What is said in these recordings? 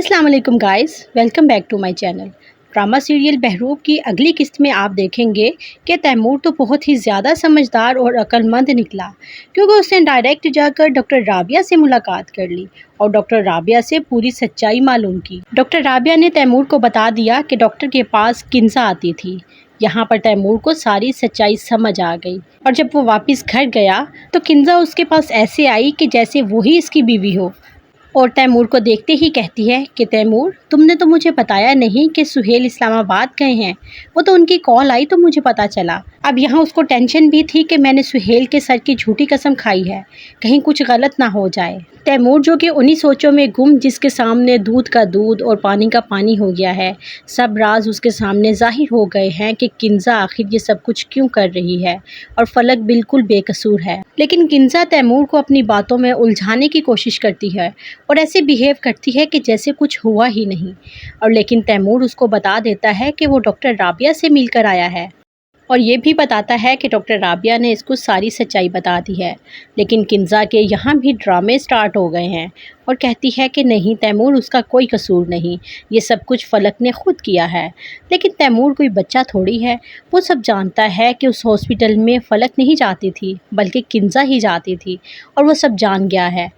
अस्सलाम वालेकुम guys, welcome back to my channel. Drama serial Bahroop की अगली किस्त में आप देखेंगे कि तैमूर तो बहुत ही ज़्यादा समझदार और अक्लमंद निकला, क्योंकि उसने डायरेक्ट जाकर डॉक्टर राबिया से मुलाकात कर ली और डॉक्टर राबिया से पूरी सच्चाई मालूम की। डॉक्टर राबिया ने तैमूर को बता दिया कि डॉक्टर के पास किंजा आती थी। यहाँ पर तैमूर को सारी सच्चाई समझ आ गई और जब वो वापस घर गया तो किंजा उसके पास ऐसे आई कि जैसे वही इसकी बीवी हो, और तैमूर को देखते ही कहती है कि तैमूर, तुमने तो मुझे बताया नहीं कि सुहेल इस्लामाबाद गए हैं। वो तो उनकी कॉल आई तो मुझे पता चला। अब यहाँ उसको टेंशन भी थी कि मैंने सुहेल के सर की झूठी कसम खाई है, कहीं कुछ गलत ना हो जाए। तैमूर जो कि उन्हीं सोचों में गुम, जिसके सामने दूध का दूध और पानी का पानी हो गया है, सब राज उसके सामने ज़ाहिर हो गए हैं कि किंजा आखिर ये सब कुछ क्यों कर रही है और फलक बिल्कुल बेकसूर है। लेकिन किंजा तैमूर को अपनी बातों में उलझाने की कोशिश करती है और ऐसे बिहेव करती है कि जैसे कुछ हुआ ही नहीं। और लेकिन तैमूर उसको बता देता है कि वो डॉक्टर राबिया से मिलकर आया है और ये भी बताता है कि डॉक्टर राबिया ने इसको सारी सच्चाई बता दी है। लेकिन किंजा के यहाँ भी ड्रामे स्टार्ट हो गए हैं और कहती है कि नहीं तैमूर, उसका कोई कसूर नहीं, ये सब कुछ फलक ने खुद किया है। लेकिन तैमूर कोई बच्चा थोड़ी है, वो सब जानता है कि उस हॉस्पिटल में फलक नहीं जाती थी बल्कि किंजा ही जाती थी और वो सब जान गया है।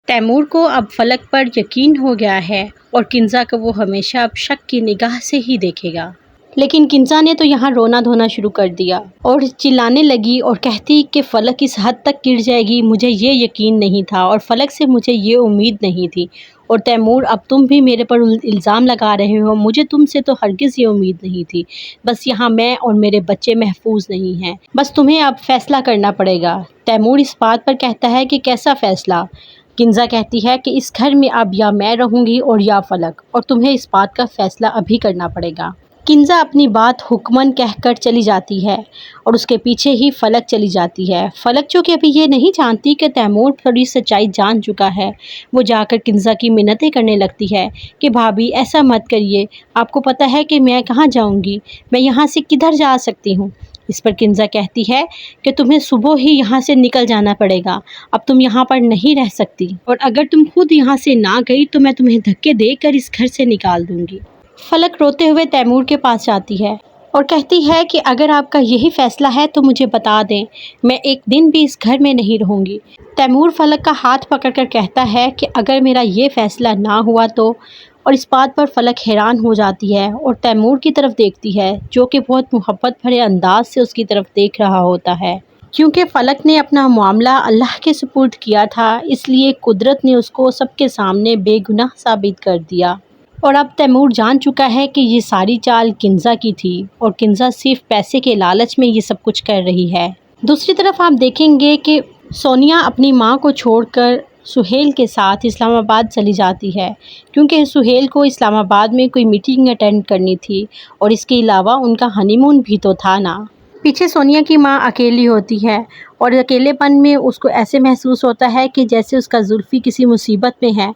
तैमूर को अब फलक पर यकीन हो गया है और किंजा को वो हमेशा अब शक की निगाह से ही देखेगा। लेकिन किंजा ने तो यहाँ रोना धोना शुरू कर दिया और चिल्लाने लगी और कहती कि फलक इस हद तक गिर जाएगी, मुझे ये यकीन नहीं था और फलक से मुझे ये उम्मीद नहीं थी। और तैमूर, अब तुम भी मेरे पर इल्ज़ाम लगा रहे हो, मुझे तुमसे तो हरगिज़ ये उम्मीद नहीं थी। बस यहाँ मैं और मेरे बच्चे महफूज नहीं हैं, बस तुम्हें अब फ़ैसला करना पड़ेगा। तैमूर इस बात पर कहता है कि कैसा फ़ैसला? किंजा कहती है कि इस घर में अब या मैं रहूँगी और या फलक, और तुम्हें इस बात का फ़ैसला अभी करना पड़ेगा। किंजा अपनी बात हुक्मन कहकर चली जाती है और उसके पीछे ही फलक चली जाती है। फलक जो कि अभी ये नहीं जानती कि तैमूर थोड़ी सच्चाई जान चुका है, वो जाकर किंजा की मिन्नतें करने लगती है कि भाभी ऐसा मत करिए, आपको पता है कि मैं कहाँ जाऊँगी, मैं यहाँ से किधर जा सकती हूँ। इस पर किंजा कहती है कि तुम्हें सुबह ही यहाँ से निकल जाना पड़ेगा, अब तुम यहाँ पर नहीं रह सकती, और अगर तुम खुद यहाँ से ना गई तो मैं तुम्हें धक्के देकर इस घर से निकाल दूँगी। फलक रोते हुए तैमूर के पास जाती है और कहती है कि अगर आपका यही फ़ैसला है तो मुझे बता दें, मैं एक दिन भी इस घर में नहीं रहूँगी। तैमूर फलक का हाथ पकड़कर कहता है कि अगर मेरा ये फ़ैसला ना हुआ तो, और इस बात पर फलक हैरान हो जाती है और तैमूर की तरफ देखती है, जो कि बहुत मोहब्बत भरे अंदाज से उसकी तरफ देख रहा होता है। क्योंकि फलक ने अपना मामला अल्लाह के सुपुर्द किया था, इसलिए कुदरत ने उसको सबके सामने बेगुनाह साबित कर दिया। और अब तैमूर जान चुका है कि ये सारी चाल किंजा की थी और किंजा सिर्फ पैसे के लालच में ये सब कुछ कर रही है। दूसरी तरफ आप देखेंगे कि सोनिया अपनी मां को छोड़कर सुहेल के साथ इस्लामाबाद चली जाती है, क्योंकि सुहेल को इस्लामाबाद में कोई मीटिंग अटेंड करनी थी और इसके अलावा उनका हनीमून भी तो था ना। पीछे सोनिया की माँ अकेली होती है और अकेलेपन में उसको ऐसे महसूस होता है कि जैसे उसका जुल्फ़ी किसी मुसीबत में है,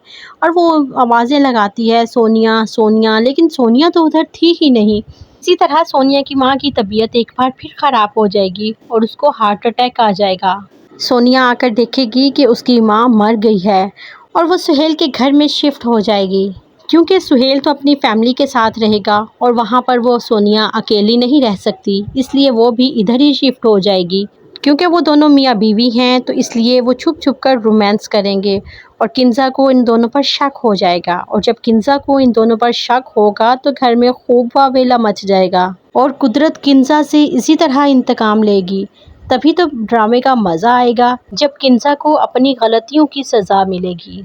और वो आवाज़ें लगाती है सोनिया सोनिया, लेकिन सोनिया तो उधर थी ही नहीं। इसी तरह सोनिया की माँ की तबीयत एक बार फिर ख़राब हो जाएगी और उसको हार्ट अटैक आ जाएगा। सोनिया आकर देखेगी कि उसकी माँ मर गई है और वो सुहेल के घर में शिफ्ट हो जाएगी, क्योंकि सुहेल तो अपनी फैमिली के साथ रहेगा और वहाँ पर वो सोनिया अकेली नहीं रह सकती, इसलिए वो भी इधर ही शिफ्ट हो जाएगी। क्योंकि वो दोनों मियाँ बीवी हैं तो इसलिए वो छुप छुप कर रोमांस करेंगे और किंजा को इन दोनों पर शक हो जाएगा, और जब किंजा को इन दोनों पर शक होगा तो घर में खूब वावेला मच जाएगा और कुदरत किंजा से इसी तरह इंतकाम लेगी। तभी तो ड्रामे का मज़ा आएगा, जब किंजा को अपनी गलतियों की सज़ा मिलेगी।